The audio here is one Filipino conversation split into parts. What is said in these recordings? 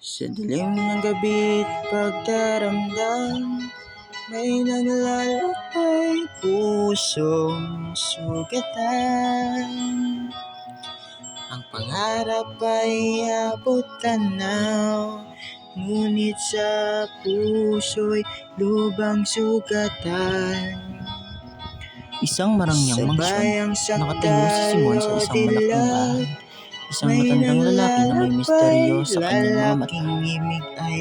Sa dilim ng gabi't pagdaramdam, may naglalakbay pusong sugatan. Ang pangarap ay abot tanaw, ngunit sa puso'y lubang sugatan. Isang marangyang mansyon, nakatayo si Simon sa isang malaking bahay. Isang matandang lalaki na may misteryo sa kanyang mga mata.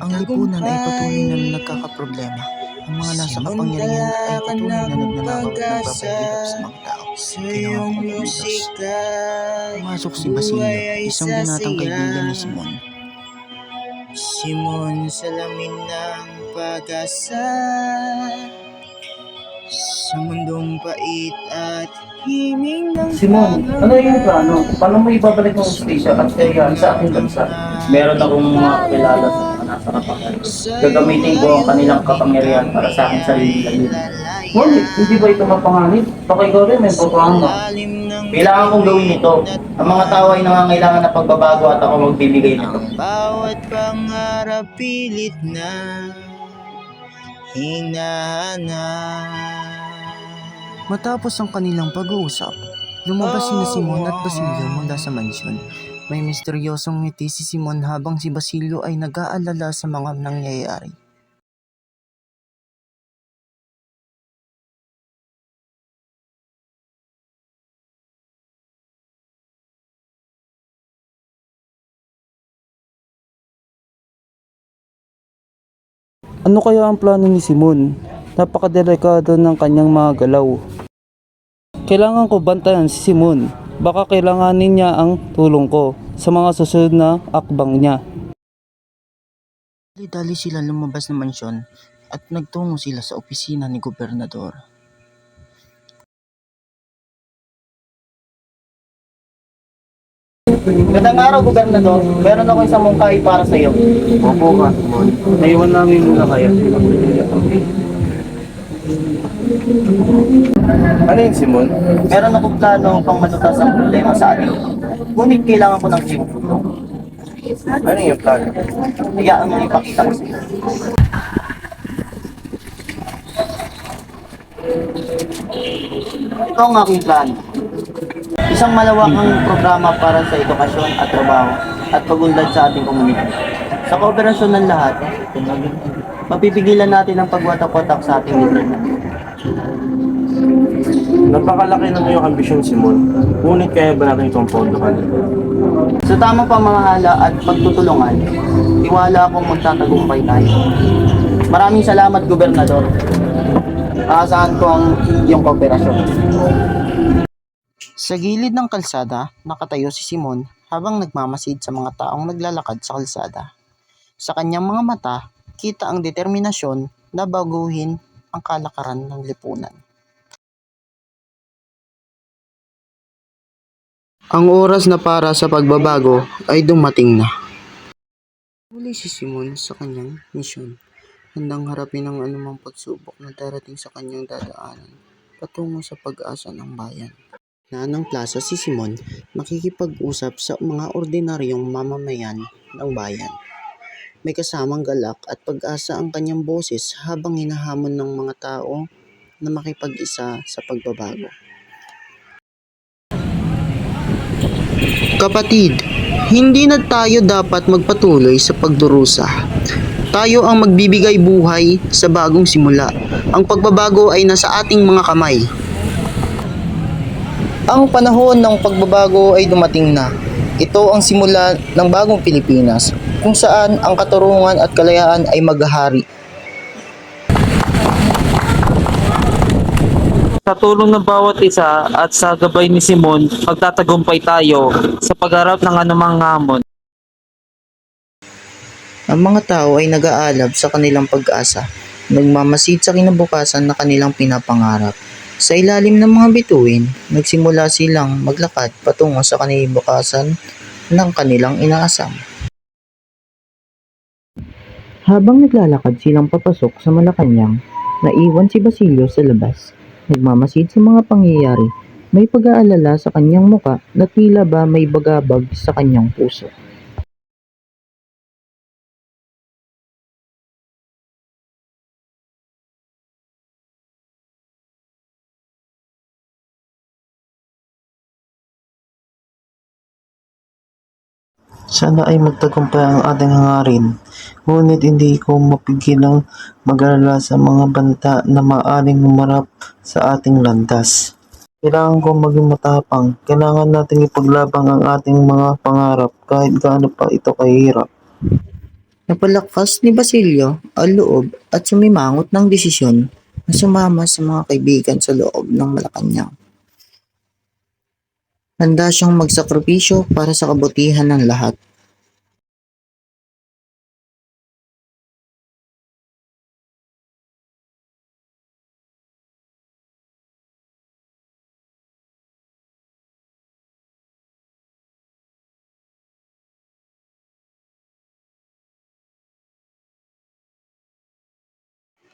Ang lipunan ay patuloy na nagkakaproblema. Ang mga nasa kapangyarihan ay patuloy na nagnanakaw at nagpapahirap sa mga tao. Kailangan kong kumilos. Pumasok si Basilio, isang binatang kaibigan ni Simon. Simon, salamin ng pag-asa sa mundong pait at himing ng Simon, ano yung plano? Paano mo ibabalik ng hustisya at kayaan sa aking bansa? Meron akong mga kilala sa mga nasa kapangyarihan. Gagamitin ko ang kanilang kapangyarihan para sa aking sarili lang yun. Ngunit, hindi ba ito mapanganib? Baka ikaw rin may papahanga. Kailangan kong gawin ito. Ang mga tao ay nangangailangan ng pagbabago at ako magbibigay nito. Ang bawat pangarap pilit na hinahanap. Matapos ang kanilang pag-uusap, lumabas sina Simon at Basilio mula sa mansyon. May misteryosong ngiti si Simon habang si Basilio ay nag-aalala sa mga nangyayari. Ano kaya ang plano ni Simon? Napakadelikado ng kanyang mga galaw. Kailangan ko bantayan si Simon. Baka kailanganin niya ang tulong ko sa mga susunod na akbang niya. Dali-dali sila lumabas ng mansyon at nagtungo sila sa opisina ni Gobernador. Magandang araw, Gobernador. Meron ako isang mungkahi para sa iyo. Opo ka, Simon. Naiwan namin muna kaya. Ano yun, Simon? Meron akong plano pang matutas ang problema sa atin. Ngunit kailangan ko ng iyong tulong. Ano yung plano? Hayaan mo ipakita ko sa iyo. Ito ang aking plano. Isang malawakang programa para sa edukasyon at trabaho at pagunlad sa ating komunidad. Sa kooperasyon ng lahat, mapipigilan natin ang pagwatak-watak sa ating lipunan. Napakalaki ng iyong ambisyon, Simon. Ngunit kaya ba natin itong pondohan? Sa tamang pamamahala at pagtutulungan, tiwala akong magtatagumpay tayo. Maraming salamat, Gobernador. Aasahan ko ang iyong kooperasyon. Sa gilid ng kalsada, nakatayo si Simon habang nagmamasid sa mga taong naglalakad sa kalsada. Sa kanyang mga mata, kita ang determinasyon na baguhin ang kalakaran ng lipunan. Ang oras na para sa pagbabago ay dumating na. Muli si Simon sa kanyang misyon, handang harapin ang anumang pagsubok na darating sa kanyang dadaanan patungo sa pag-asa ng bayan. Ng plaza si Simon, makikipag-usap sa mga ordinaryong mamamayan ng bayan. May kasamang galak at pag-asa ang kanyang boses habang hinahamon ng mga tao na makipag-isa sa pagbabago. Kapatid, hindi na tayo dapat magpatuloy sa pagdurusa. Tayo ang magbibigay buhay sa bagong simula. Ang pagbabago ay nasa ating mga kamay. Ang panahon ng pagbabago ay dumating na. Ito ang simula ng bagong Pilipinas, kung saan ang katarungan at kalayaan ay maghahari. Sa tulong ng bawat isa at sa gabay ni Simon, magtatagumpay tayo sa pagharap ng anumang hamon. Ang mga tao ay nag-aalab sa kanilang pag-asa, nagmamasid sa kinabukasan na kanilang pinapangarap. Sa ilalim ng mga bituin, nagsimula silang maglakad patungo sa kinabukasan ng kanilang inaasam. Habang naglalakad silang papasok sa Malacanang, naiwan si Basilio sa labas. Nagmamasid sa mga pangyayari, may pag-aalala sa kanyang muka na tila ba may bagabag sa kanyang puso. Sana ay magtagumpay ang ating hangarin, ngunit hindi ko mapigilang mag-alala sa mga banta na maaaring humarap sa ating landas. Kailangan kong maging matapang. Kailangan nating ipaglabang ang ating mga pangarap kahit gaano pa ito kahirap. Napalakas ni Basilio ang loob at sumimangot ng desisyon na sumama sa mga kaibigan sa loob ng Malacanang. Handa siyang magsakripisyo para sa kabutihan ng lahat.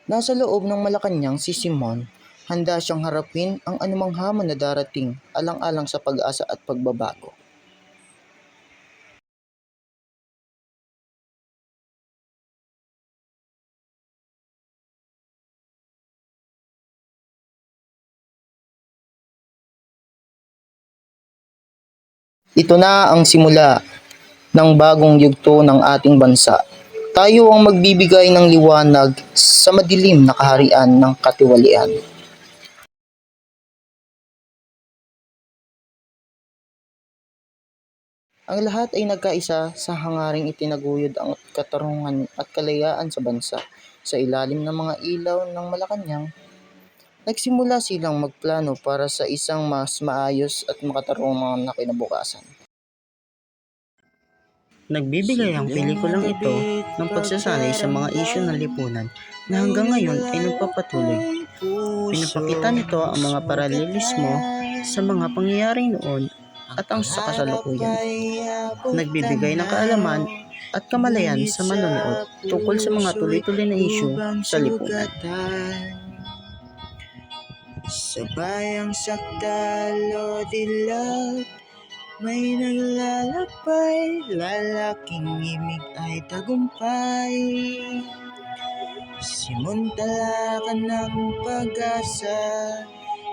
Nasa loob ng Malacanang si Simon, handa siyang harapin ang anumang hamon na darating alang-alang sa pag-asa at pagbabago. Ito na ang simula ng bagong yugto ng ating bansa. Tayo ang magbibigay ng liwanag sa madilim na kaharian ng katiwalian. Ang lahat ay nagkaisa sa hangaring itinaguyod ang katarungan at kalayaan sa bansa. Sa ilalim ng mga ilaw ng Malacanang, nagsimula silang magplano para sa isang mas maayos at makatarungan na kinabukasan. Nagbibigay ang pelikulang ito ng pagsasanay sa mga isyu ng lipunan na hanggang ngayon ay nagpapatuloy. Pinapakita nito ang mga paralelismo sa mga pangyayaring noon at ang sa kasalukuyan. Nagbibigay ng kaalaman at kamalayan sa manonood tungkol sa mga tuloy-tuloy na isyu sa lipunan. Sa bayang sakdal o dilag, may naglalakbay, lalaking imig ay tagumpay. Simuntala ka ng pag-asa,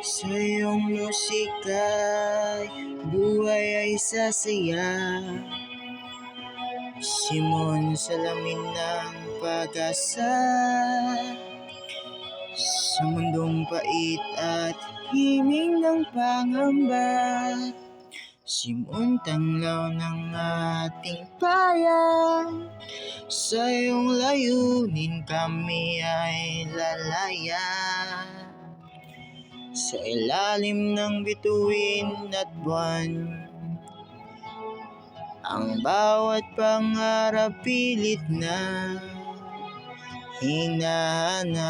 sa iyong musika, buhay ay sasaya. Simon, salamin ng pag-asa, sa mundong pait at himig ng pangamba. Simon, tanglaw ng ating bayan, sa iyong layunin kami ay lalaya. Sa ilalim ng bituin at buwan, ang bawat pangarap pilit na hinahanap.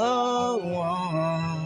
Oh, oh.